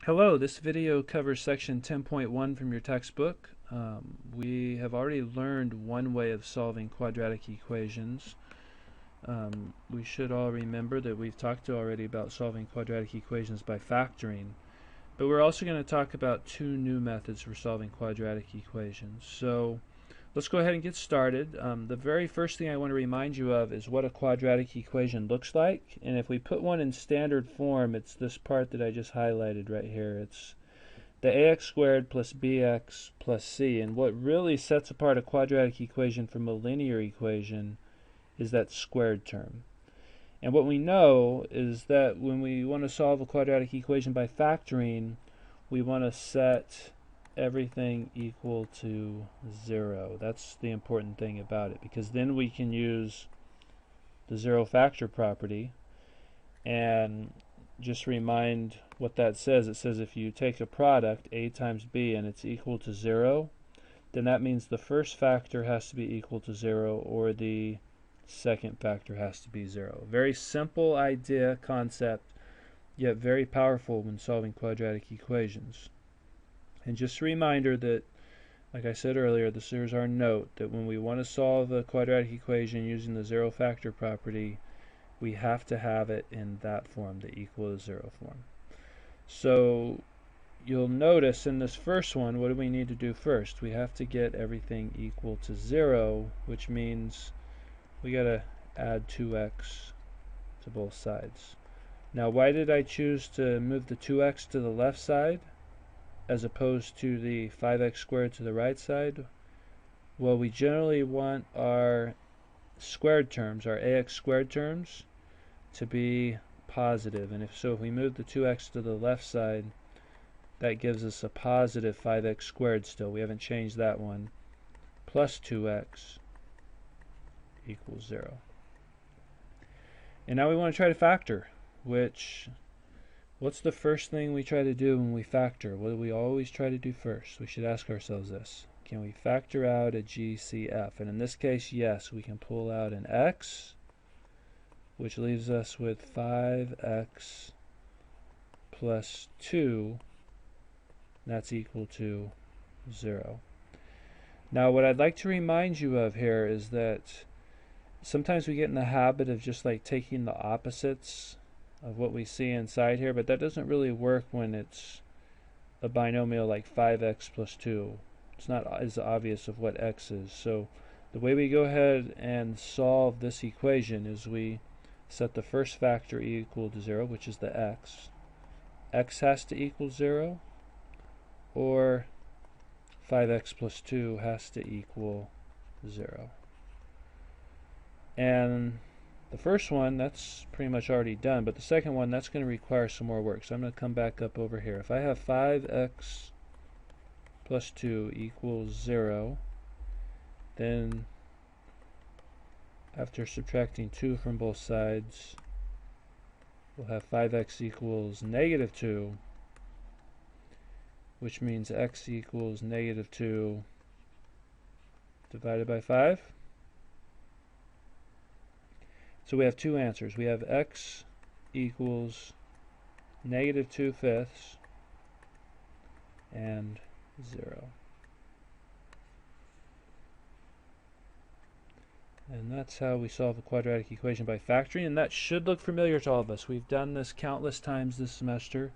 Hello, this video covers section 10.1 from your textbook. We have already learned one way of solving quadratic equations. We should all remember that we've talked already about solving quadratic equations by factoring, but we're also going to talk about two new methods for solving quadratic equations. So let's go ahead and get started. The very first thing I want to remind you of is what a quadratic equation looks like. And if we put one in standard form, it's this part that I just highlighted right here. It's the ax squared plus bx plus c. And what really sets apart a quadratic equation from a linear equation is that squared term. And what we know is that when we want to solve a quadratic equation by factoring, we want to set everything equal to 0. That's the important thing about it, because then we can use the zero factor property. And just remind what that says. It says if you take a product, a times b, and it's equal to 0, then that means the first factor has to be equal to 0, or the second factor has to be 0. Very simple idea, concept, yet very powerful when solving quadratic equations. And just a reminder that, like I said earlier, this is our note, that when we want to solve a quadratic equation using the zero factor property, we have to have it in that form, the equal to 0 form. So you'll notice in this first one, what do we need to do first? We have to get everything equal to 0, which means we got to add 2x to both sides. Now, why did I choose to move the 2x to the left side as opposed to the 5x squared to the right side? Well, we generally want our squared terms, our ax squared terms, to be positive. And if we move the 2x to the left side, that gives us a positive 5x squared still. We haven't changed that one. Plus 2x equals 0. And now we want to try to factor, what's the first thing we try to do when we factor? What do we always try to do first? We should ask ourselves this. Can we factor out a GCF? And in this case, yes, we can pull out an x, which leaves us with 5x plus 2. That's equal to 0. Now, what I'd like to remind you of here is that sometimes we get in the habit of just like taking the opposites of what we see inside here, but that doesn't really work when it's a binomial like 5x plus 2. It's not as obvious of what x is. So the way we go ahead and solve this equation is we set the first factor equal to 0, which is the x. X has to equal 0, or 5x plus 2 has to equal 0. And the first one, that's pretty much already done, but the second one, that's going to require some more work. So I'm going to come back up over here. If I have 5x plus 2 equals 0, then after subtracting 2 from both sides, we'll have 5x equals negative 2, which means x equals negative 2 divided by 5. So we have two answers. We have x equals negative 2/5 and 0. And that's how we solve a quadratic equation by factoring, and that should look familiar to all of us. We've done this countless times this semester,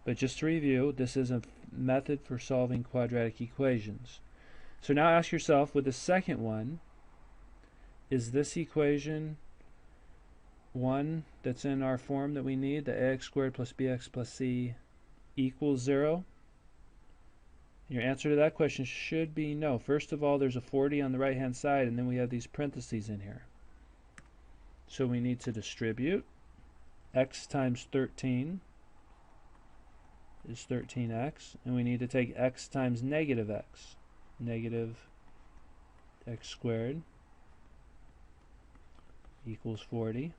but just to review, this is a method for solving quadratic equations. So now ask yourself, with the second one, is this equation one that's in our form that we need, the ax squared plus bx plus c equals 0? Your answer to that question should be no. First of all, there's a 40 on the right hand side, and then we have these parentheses in here. So we need to distribute. X times 13 is 13x, and we need to take x times negative x. Negative x squared equals 40.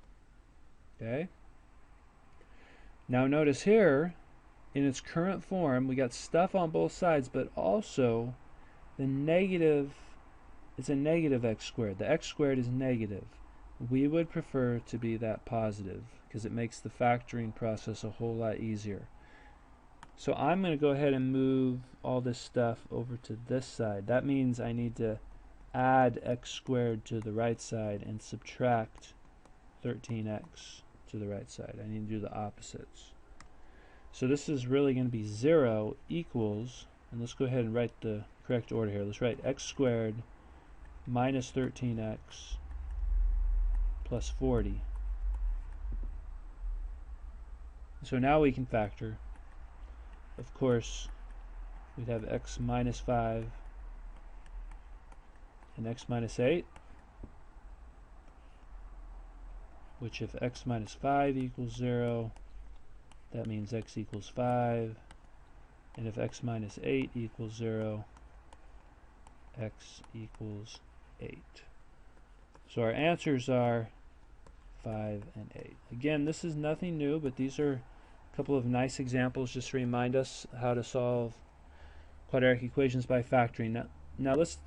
Okay. Now notice here, in its current form, we got stuff on both sides, but also the negative, it's a negative x squared. The x squared is negative. We would prefer to be that positive because it makes the factoring process a whole lot easier. So I'm going to go ahead and move all this stuff over to this side. That means I need to add x squared to the right side and subtract 13x to the right side. I need to do the opposites. So this is really going to be 0 equals, and let's go ahead and write the correct order here. Let's write x squared minus 13x plus 40. So now we can factor. Of course, we'd have x minus 5 and x minus 8, which if x minus 5 equals 0, that means x equals 5, and if x minus 8 equals 0, x equals 8. So our answers are 5 and 8. Again, this is nothing new, but these are a couple of nice examples just to remind us how to solve quadratic equations by factoring. Now let's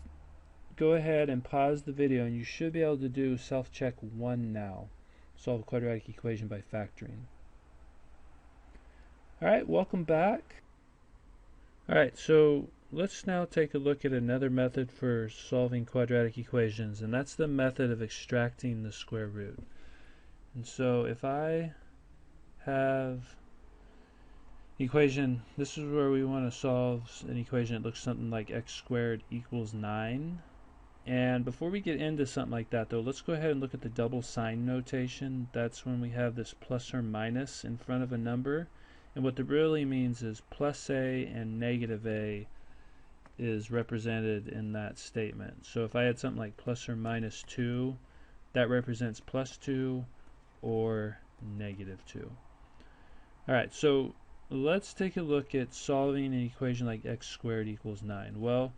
go ahead and pause the video, and you should be able to do self-check 1 now. Solve a quadratic equation by factoring. Alright, welcome back. Alright, so let's now take a look at another method for solving quadratic equations, and that's the method of extracting the square root. And so if I have equation, this is where we want to solve an equation that looks something like x squared equals 9. And before we get into something like that though, let's go ahead and look at the double sign notation. That's when we have this plus or minus in front of a number. And what that really means is plus a and negative a is represented in that statement. So if I had something like plus or minus 2, that represents plus 2 or negative 2. Alright, so let's take a look at solving an equation like x squared equals 9. Well,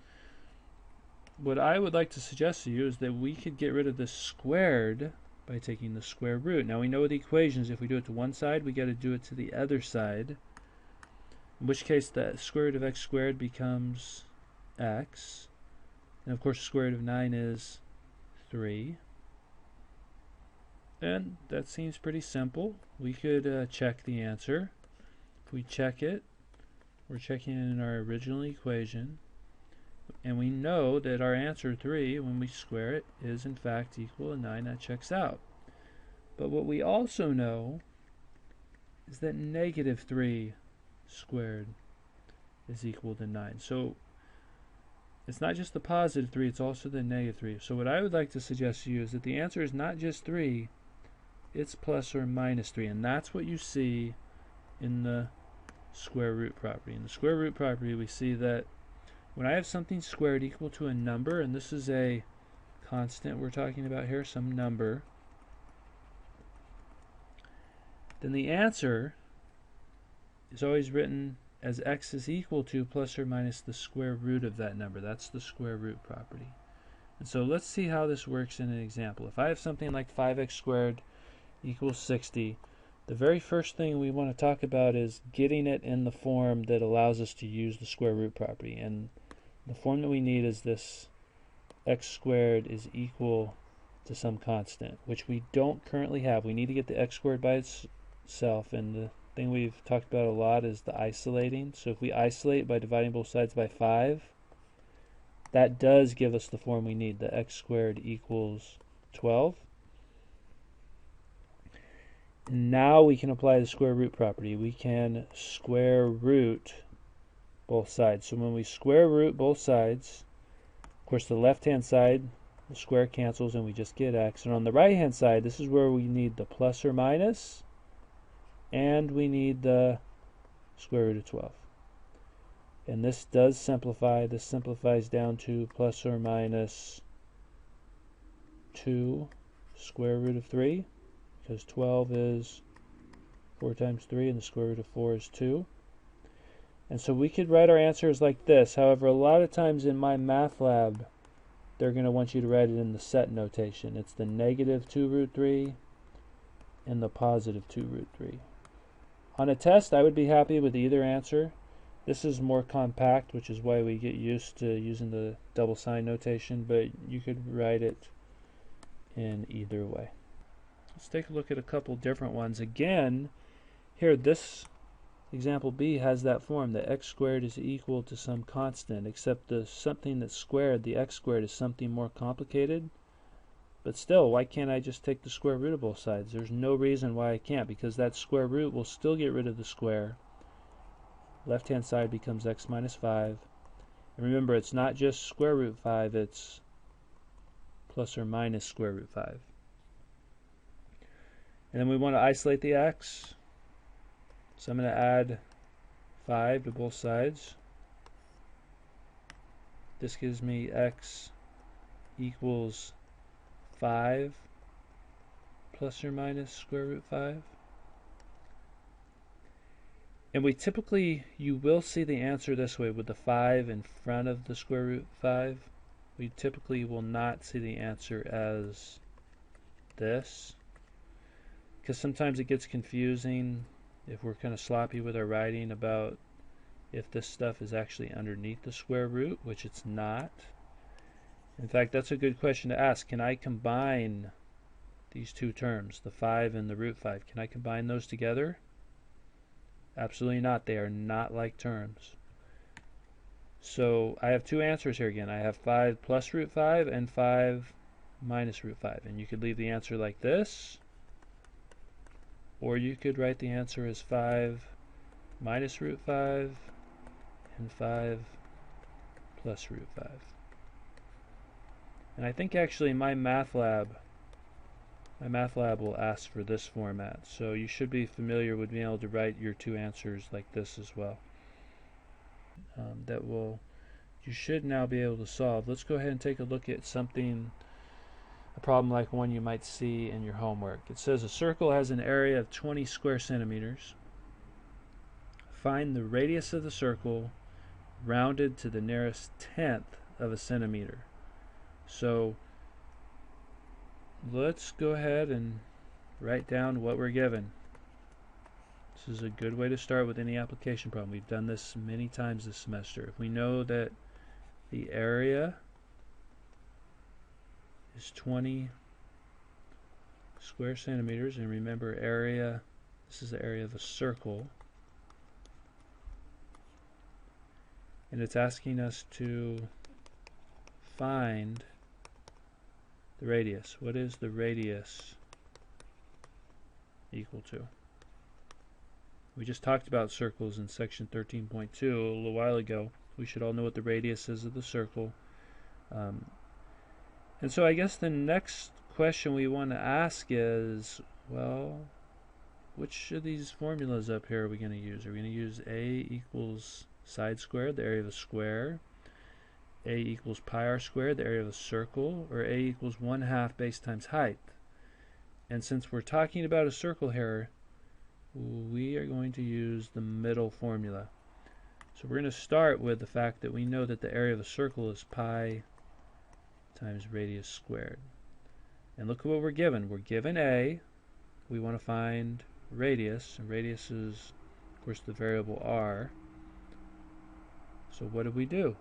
what I would like to suggest to you is that we could get rid of the squared by taking the square root. Now we know with equations, if we do it to one side, we got to do it to the other side, in which case the square root of x squared becomes x, and of course the square root of 9 is 3. And that seems pretty simple. We could check the answer. If we check it, we're checking it in our original equation, and we know that our answer 3, when we square it, is in fact equal to 9. That checks out. But what we also know is that negative 3 squared is equal to 9. So it's not just the positive 3, it's also the negative 3. So what I would like to suggest to you is that the answer is not just 3, it's plus or minus 3. And that's what you see in the square root property. In the square root property, we see that when I have something squared equal to a number, and this is a constant we're talking about here, some number, then the answer is always written as x is equal to plus or minus the square root of that number. That's the square root property. And so let's see how this works in an example. If I have something like 5x squared equals 60, the very first thing we want to talk about is getting it in the form that allows us to use the square root property. And the form that we need is this x squared is equal to some constant, which we don't currently have. We need to get the x squared by itself, and the thing we've talked about a lot is the isolating. So if we isolate by dividing both sides by 5, that does give us the form we need, the x squared equals 12. Now we can apply the square root property. We can square root both sides. So when we square root both sides, of course the left hand side, the square cancels and we just get x. And on the right hand side, this is where we need the plus or minus, and we need the square root of 12. And this does simplify. This simplifies down to plus or minus 2 square root of 3. Because 12 is 4 times 3, and the square root of 4 is 2. And so we could write our answers like this. However, a lot of times in my math lab, they're going to want you to write it in the set notation. It's the negative 2 root 3 and the positive 2 root 3. On a test, I would be happy with either answer. This is more compact, which is why we get used to using the double sign notation, but you could write it in either way. Let's take a look at a couple different ones. Again, here this example B has that form, that x squared is equal to some constant, except the something that's squared, the x squared, is something more complicated. But still, why can't I just take the square root of both sides? There's no reason why I can't, because that square root will still get rid of the square. Left hand side becomes x minus 5. And remember, it's not just square root 5, it's plus or minus square root 5. And then we want to isolate the x. So I'm going to add 5 to both sides. This gives me x equals 5 plus or minus square root 5. And we typically, you will see the answer this way with the 5 in front of the square root 5. We typically will not see the answer as this, because sometimes it gets confusing if we're kind of sloppy with our writing about if this stuff is actually underneath the square root, which it's not. In fact, that's a good question to ask. Can I combine these two terms, the 5 and the root 5? Can I combine those together? Absolutely not. They are not like terms. So I have two answers here again. I have 5 plus root 5 and 5 minus root 5. And you could leave the answer like this, or you could write the answer as 5 minus root 5 and 5 plus root 5. And I think actually my math lab will ask for this format. So you should be familiar with being able to write your two answers like this as well. You should now be able to solve. Let's go ahead and take a look at a problem like one you might see in your homework. It says a circle has an area of 20 square centimeters. Find the radius of the circle rounded to the nearest tenth of a centimeter. So let's go ahead and write down what we're given. This is a good way to start with any application problem. We've done this many times this semester. If we know that the area is 20 square centimeters, and remember area, this is the area of a circle, and it's asking us to find the radius. What is the radius equal to? We just talked about circles in section 13.2 a little while ago. We should all know what the radius is of the circle. And so I guess the next question we want to ask is, well, which of these formulas up here are we going to use? Are we going to use A equals side squared, the area of a square, A equals pi r squared, the area of a circle, or A equals 1/2 base times height? And since we're talking about a circle here, we are going to use the middle formula. So we're going to start with the fact that we know that the area of a circle is pi times radius squared. And look at what we're given. We're given A. We want to find radius, and radius is, of course, the variable r. So what do?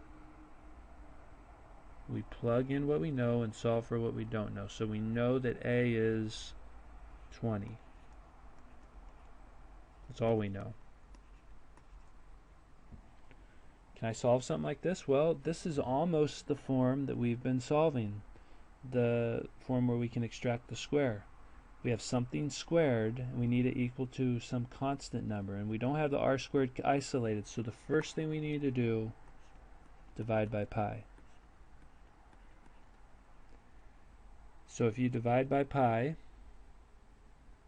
We plug in what we know and solve for what we don't know. So we know that A is 20. That's all we know. Can I solve something like this? Well, this is almost the form that we've been solving, the form where we can extract the square. We have something squared, and we need it equal to some constant number, and we don't have the r squared isolated, so the first thing we need to do, divide by pi. So if you divide by pi,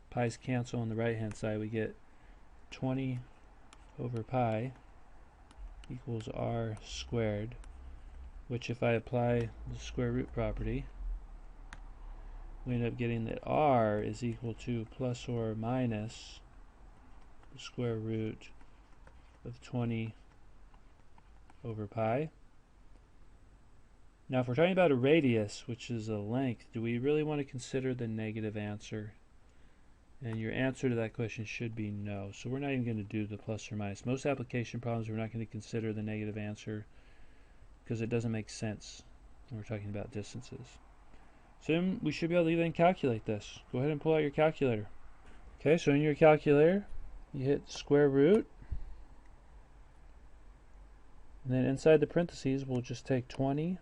pi's cancel on the right hand side, we get 20 over pi equals r squared, which if I apply the square root property, we end up getting that r is equal to plus or minus the square root of 20 over pi. Now if we're talking about a radius, which is a length, do we really want to consider the negative answer? And your answer to that question should be no. So we're not even going to do the plus or minus. Most application problems we're not going to consider the negative answer because it doesn't make sense when we're talking about distances. So then we should be able to even calculate this. Go ahead and pull out your calculator. Okay, so in your calculator, you hit square root. And then inside the parentheses, we'll just take 20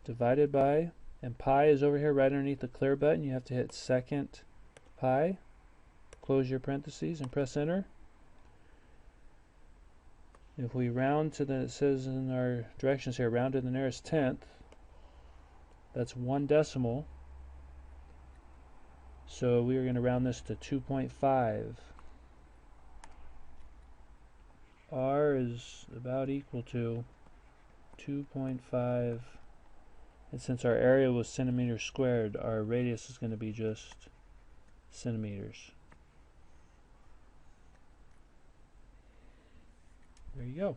divided by, and pi is over here right underneath the clear button. You have to hit second pi, close your parentheses, and press enter. If we round to the, it says in our directions here, round to the nearest tenth, that's 1 decimal. So we are going to round this to 2.5. R is about equal to 2.5. And since our area was centimeters squared, our radius is going to be just centimeters. There you go.